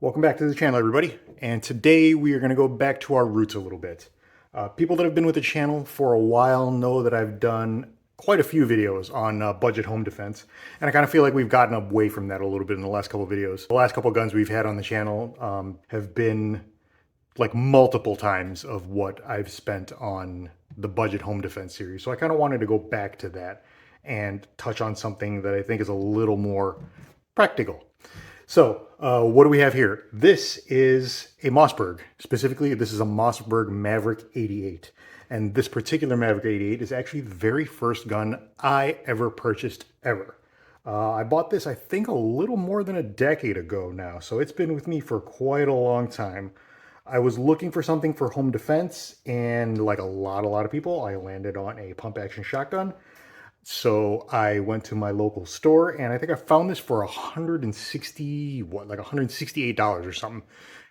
Welcome back to the channel, everybody. And today we are going to go back to our roots a little bit. People that have been with the channel for a while know that I've done quite a few videos on budget home defense. And I kind of feel like we've gotten away from that a little bit in the last couple of videos. The last couple of guns we've had on the channel have been like multiple times of what I've spent on the budget home defense series. So I kind of wanted to go back to that and touch on something that I think is a little more practical. So what do we have here? This is a Mossberg. Specifically, this is a Mossberg Maverick 88. And this particular Maverick 88 is actually the very first gun I ever purchased ever. I bought this, I think, a little more than a decade ago now. So it's been with me for quite a long time. I was looking for something for home defense, and like a lot of people, I landed on a pump action shotgun. So I went to my local store and I think I found this for $168 or something.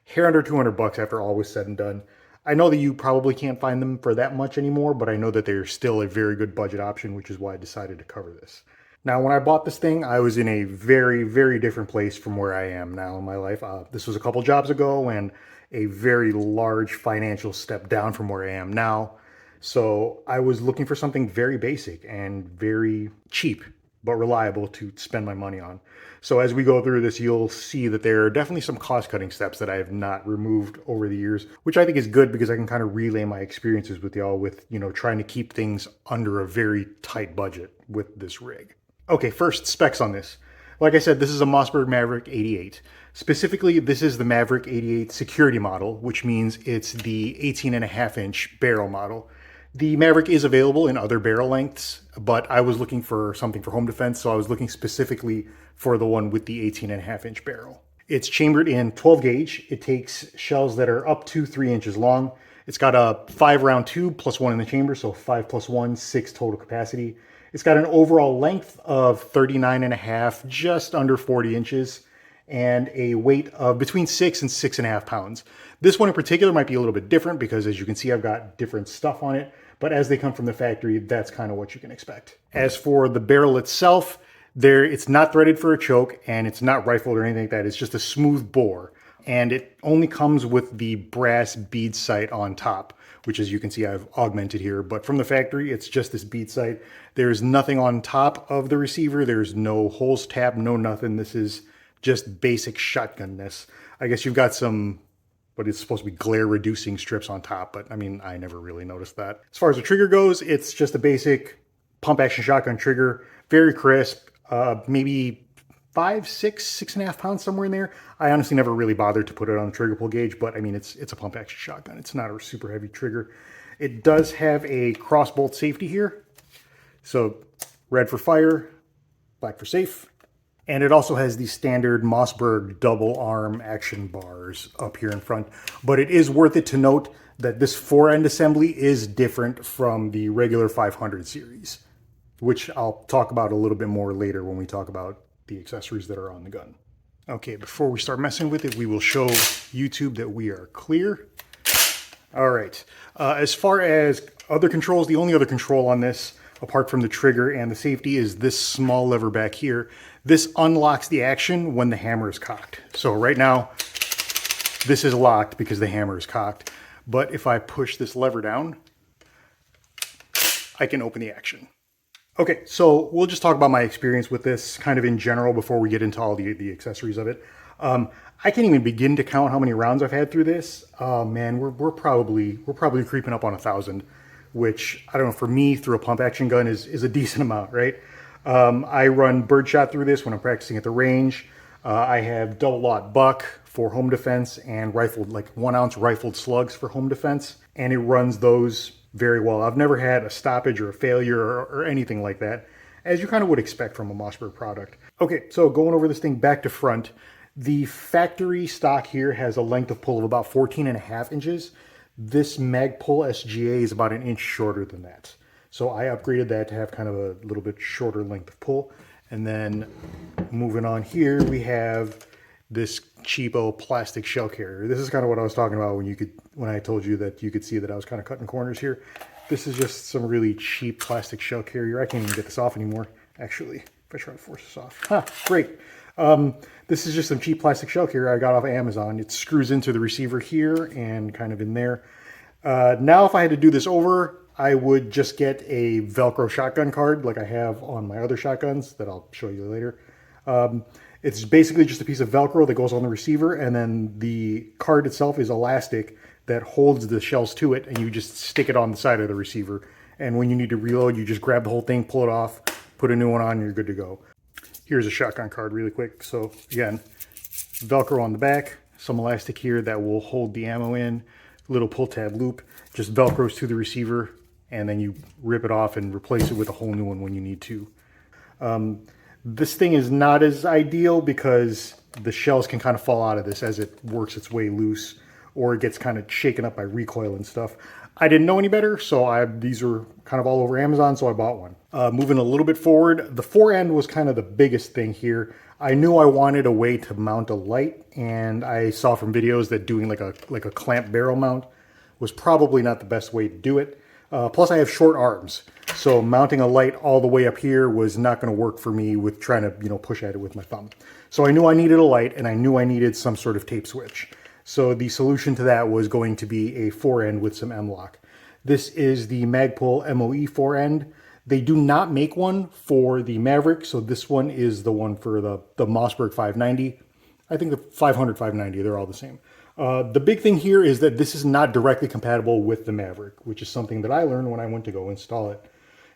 Hair under 200 bucks after all was said and done. I know that you probably can't find them for that much anymore, but I know that they're still a very good budget option, which is why I decided to cover this. Now, when I bought this thing, I was in a very different place from where I am now in my life. This was a couple jobs ago and a very large financial step down from where I am now. So I was looking for something very basic and very cheap, but reliable to spend my money on. So as we go through this, you'll see that there are definitely some cost-cutting steps that I have not removed over the years, which I think is good because I can kind of relay my experiences with y'all with, trying to keep things under a very tight budget with this rig. Okay, first, specs on this. Like I said, this is a Mossberg Maverick 88. Specifically, this is the Maverick 88 security model, which means it's the 18.5-inch barrel model. The Maverick is available in other barrel lengths, but I was looking for something for home defense, so I was looking specifically for the one with the 18.5-inch barrel. It's chambered in 12 gauge. It takes shells that are up to 3 inches long. It's got a 5-round tube plus 1 in the chamber, so 5 plus 1, 6 total capacity. It's got an overall length of 39.5, just under 40 inches, and a weight of between 6 and 6.5 pounds. This one in particular might be a little bit different because, as you can see, I've got different stuff on it, but as they come from the factory, that's kind of what you can expect. As for the barrel itself, it's not threaded for a choke and it's not rifled or anything like that. It's just a smooth bore, and it only comes with the brass bead sight on top, which, as you can see, I've augmented here. But from the factory, it's just this bead sight. There's nothing on top of the receiver. There's no holes tapped, no nothing. This is just basic shotgunness. I guess you've got some, but it's supposed to be glare reducing strips on top, but I mean, I never really noticed that. As far as the trigger goes, it's just a basic pump action shotgun trigger, very crisp, maybe 5, 6, 6.5 pounds, somewhere in there. I honestly never really bothered to put it on the trigger pull gauge, but I mean, it's a pump action shotgun. It's not a super heavy trigger. It does have a cross bolt safety here. So red for fire, black for safe. And it also has the standard Mossberg double arm action bars up here in front. But it is worth it to note that this forend assembly is different from the regular 500 series, which I'll talk about a little bit more later when we talk about the accessories that are on the gun. Okay, before we start messing with it, we will show YouTube that we are clear. All right, as far as other controls, the only other control on this, apart from the trigger and the safety, is this small lever back here. This unlocks the action when the hammer is cocked. So right now, this is locked because the hammer is cocked. But if I push this lever down, I can open the action. Okay, so we'll just talk about my experience with this kind of in general before we get into all the accessories of it. I can't even begin to count how many rounds I've had through this. Oh man, we're probably creeping up on 1,000, which, I don't know, for me through a pump action gun is a decent amount, right? I run birdshot through this when I'm practicing at the range. I have double aught buck for home defense and rifled, like 1 ounce rifled slugs for home defense, and it runs those very well. I've never had a stoppage or a failure or anything like that, as you kind of would expect from a Mossberg product. Okay, so going over this thing back to front, the factory stock here has a length of pull of about 14.5 inches. This Magpul SGA is about 1 inch shorter than that. So I upgraded that to have kind of a little bit shorter length of pull. And then moving on here, we have this cheapo plastic shell carrier. This is kind of what I was talking about when I told you that you could see that I was kind of cutting corners here. This is just some really cheap plastic shell carrier. I can't even get this off anymore, actually, if I try to force this off. Great. This is just some cheap plastic shell carrier I got off of Amazon. It screws into the receiver here and kind of in there. Now if I had to do this over, I would just get a Velcro shotgun card like I have on my other shotguns that I'll show you later. It's basically just a piece of Velcro that goes on the receiver, and then the card itself is elastic that holds the shells to it, and you just stick it on the side of the receiver. And when you need to reload, you just grab the whole thing, pull it off, put a new one on, and you're good to go. Here's a shotgun card really quick. So again, Velcro on the back, some elastic here that will hold the ammo in, little pull tab loop, just Velcros to the receiver, and then you rip it off and replace it with a whole new one when you need to. This thing is not as ideal because the shells can kind of fall out of this as it works its way loose, or it gets kind of shaken up by recoil and stuff. I didn't know any better, so these were kind of all over Amazon, so I bought one. Moving a little bit forward, the forend was kind of the biggest thing here. I knew I wanted a way to mount a light, and I saw from videos that doing like a clamp barrel mount was probably not the best way to do it. Plus I have short arms, so mounting a light all the way up here was not going to work for me with trying to, push at it with my thumb. So I knew I needed a light, and I knew I needed some sort of tape switch. So the solution to that was going to be a forend with some M-lock. This is the Magpul MOE forend. They do not make one for the Maverick, so this one is the one for the Mossberg 590. I think the 500, 590, they're all the same. The big thing here is that this is not directly compatible with the Maverick, which is something that I learned when I went to go install it.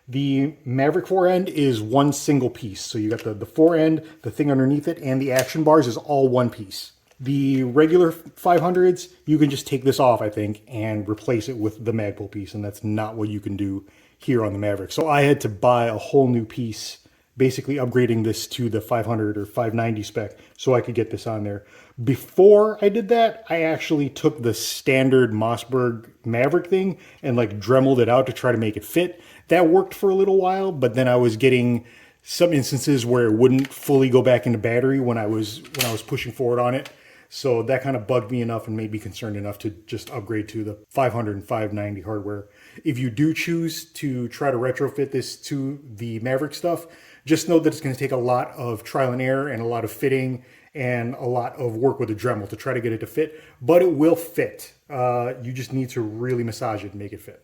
The Maverick forend is one single piece. So you got the forend, the thing underneath it, and the action bars is all one piece. The regular 500s, you can just take this off, I think, and replace it with the Magpul piece, and that's not what you can do here on the Maverick. So I had to buy a whole new piece, basically upgrading this to the 500 or 590 spec so I could get this on there. Before I did that, I actually took the standard Mossberg Maverick thing and like dremeled it out to try to make it fit. That worked for a little while, but then I was getting some instances where it wouldn't fully go back into battery when I was pushing forward on it. So that kind of bugged me enough and made me concerned enough to just upgrade to the 500 and 590 hardware. If you do choose to try to retrofit this to the Maverick stuff, just know that it's going to take a lot of trial and error and a lot of fitting and a lot of work with a Dremel to try to get it to fit, but it will fit. You just need to really massage it and make it fit.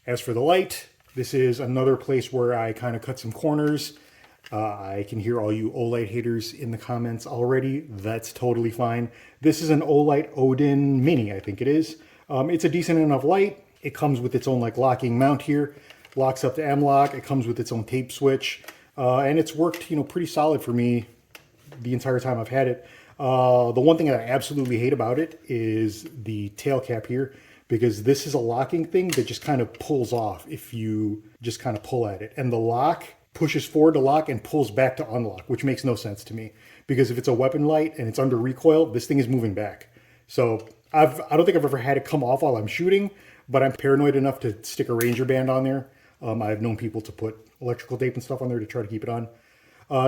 As for the light, this is another place where I kind of cut some corners. I can hear all you Olight haters in the comments already. That's totally fine. This is an Olight Odin Mini, I think it is. It's a decent enough light. It comes with its own like locking mount here. Locks up to M-lock. It comes with its own tape switch. And it's worked, pretty solid for me the entire time I've had it. The one thing that I absolutely hate about it is the tail cap here, because this is a locking thing that just kind of pulls off if you just kind of pull at it. And the lock pushes forward to lock and pulls back to unlock, which makes no sense to me. Because if it's a weapon light and it's under recoil, this thing is moving back. So I don't think I've ever had it come off while I'm shooting, but I'm paranoid enough to stick a Ranger band on there. I've known people to put electrical tape and stuff on there to try to keep it on.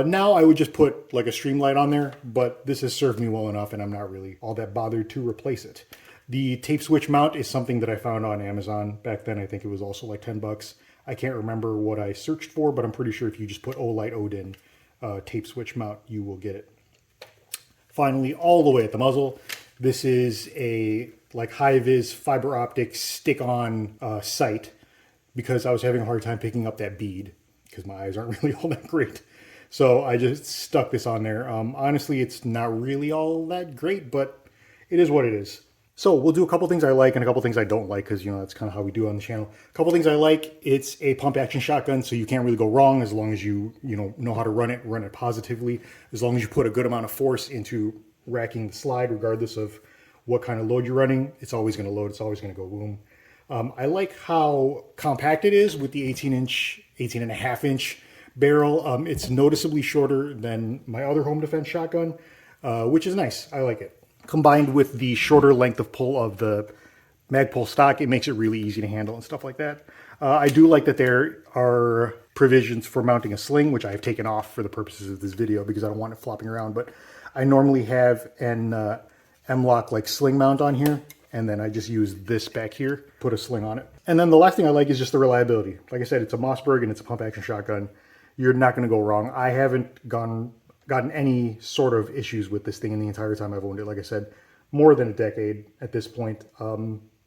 Now I would just put like a streamlight on there, but this has served me well enough and I'm not really all that bothered to replace it. The tape switch mount is something that I found on Amazon. Back then I think it was also like 10 bucks. I can't remember what I searched for, but I'm pretty sure if you just put Olight Odin tape switch mount, you will get it. Finally, all the way at the muzzle, this is a like high-vis fiber optic stick-on sight, because I was having a hard time picking up that bead because my eyes aren't really all that great. So I just stuck this on there. Honestly, it's not really all that great, but it is what it is. So we'll do a couple things I like and a couple things I don't like, because that's kind of how we do on the channel. A couple things I like: it's a pump action shotgun, so you can't really go wrong as long as you know how to run it positively. As long as you put a good amount of force into racking the slide, regardless of what kind of load you're running, it's always going to load. It's always going to go boom. I like how compact it is with the 18.5-inch barrel. It's noticeably shorter than my other home defense shotgun, which is nice. I like it. Combined with the shorter length of pull of the Magpul stock, it makes it really easy to handle and stuff like that. I do like that there are provisions for mounting a sling, which I have taken off for the purposes of this video because I don't want it flopping around. But I normally have an M-lock like sling mount on here, and then I just use this back here, put a sling on it. And then the last thing I like is just the reliability. Like I said, it's a Mossberg and it's a pump action shotgun. You're not going to go wrong. I haven't gone gotten any sort of issues with this thing in the entire time I've owned it. Like I said, more than a decade at this point.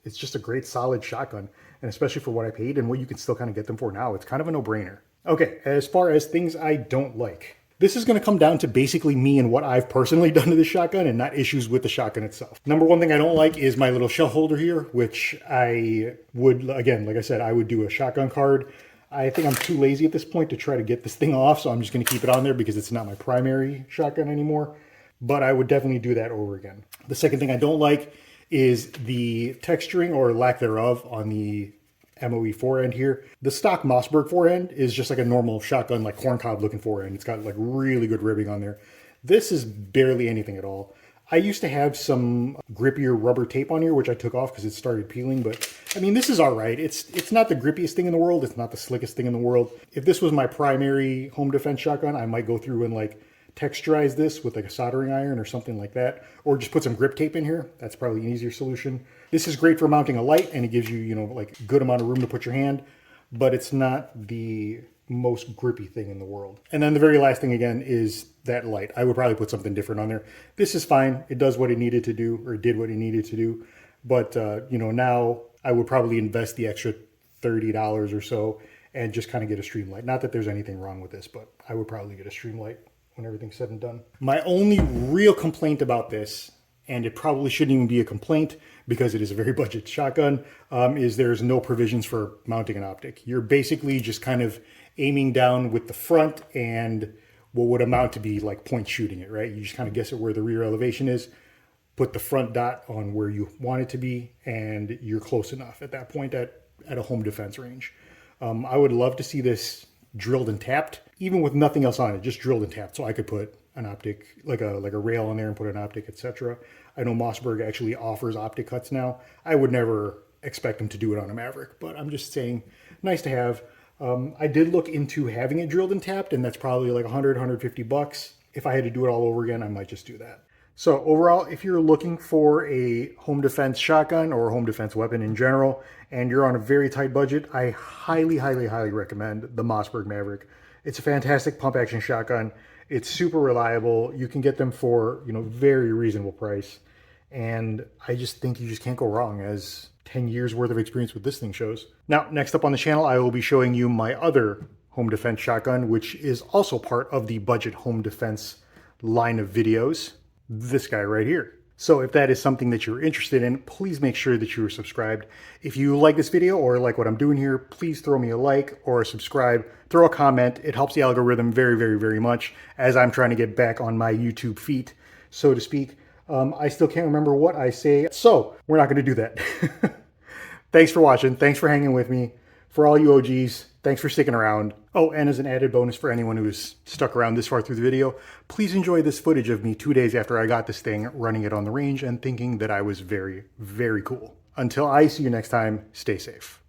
It's just a great solid shotgun, and especially for what I paid and what you can still kind of get them for now, it's kind of a no-brainer. Okay, as far as things I don't like, this is going to come down to basically me and what I've personally done to the shotgun and not issues with the shotgun itself. Number one thing I don't like is my little shell holder here, which I would, again, like I said, I would do a shotgun card. I think I'm too lazy at this point to try to get this thing off, so I'm just going to keep it on there because it's not my primary shotgun anymore. But I would definitely do that over again. The second thing I don't like is the texturing or lack thereof on the MOE forend here. The stock Mossberg forend is just like a normal shotgun, like corncob looking forend. It's got like really good ribbing on there. This is barely anything at all. I used to have some grippier rubber tape on here, which I took off because it started peeling, but I mean, this is all right. It's not the grippiest thing in the world. It's not the slickest thing in the world. If this was my primary home defense shotgun, I might go through and like texturize this with like a soldering iron or something like that, or just put some grip tape in here. That's probably an easier solution. This is great for mounting a light, and it gives you, you know, like a good amount of room to put your hand, but it's not the most grippy thing in the world. And then the very last thing again is that light. I would probably put something different on there. This is fine. It does what it needed to do, or did what it needed to do. But, you know, now I would probably invest the extra $30 or so and just kind of get a stream light. Not that there's anything wrong with this, but I would probably get a stream light when everything's said and done. My only real complaint about this, and it probably shouldn't even be a complaint because it is a very budget shotgun, is there's no provisions for mounting an optic. You're basically just kind of aiming down with the front and what would amount to be like point shooting it, right? You just kind of guess at where the rear elevation is, put the front dot on where you want it to be, and you're close enough at that point at a home defense range. I would love to see this drilled and tapped, even with nothing else on it, just drilled and tapped, so I could put an optic, like a rail on there and put an optic, etc. I know Mossberg actually offers optic cuts now. I would never expect them to do it on a Maverick, but I'm just saying, nice to have. I did look into having it drilled and tapped, and that's probably like 100, 150 bucks. If I had to do it all over again, I might just do that. So overall, if you're looking for a home defense shotgun or a home defense weapon in general, and you're on a very tight budget, I highly, highly, highly recommend the Mossberg Maverick. It's a fantastic pump action shotgun. It's super reliable. You can get them for, you know, very reasonable price. And I just think you just can't go wrong, as 10 years worth of experience with this thing shows. Now, next up on the channel, I will be showing you my other home defense shotgun, which is also part of the budget home defense line of videos. This guy right here. So if that is something that you're interested in, please make sure that you are subscribed. If you like this video or like what I'm doing here, please throw me a like or a subscribe, throw a comment. It helps the algorithm very, very, very much as I'm trying to get back on my YouTube feet, so to speak. I still can't remember what I say, so we're not going to do that. Thanks for watching. Thanks for hanging with me. For all you OGs, thanks for sticking around. Oh, and as an added bonus for anyone who's stuck around this far through the video, please enjoy this footage of me 2 days after I got this thing, running it on the range and thinking that I was very, very cool. Until I see you next time, stay safe.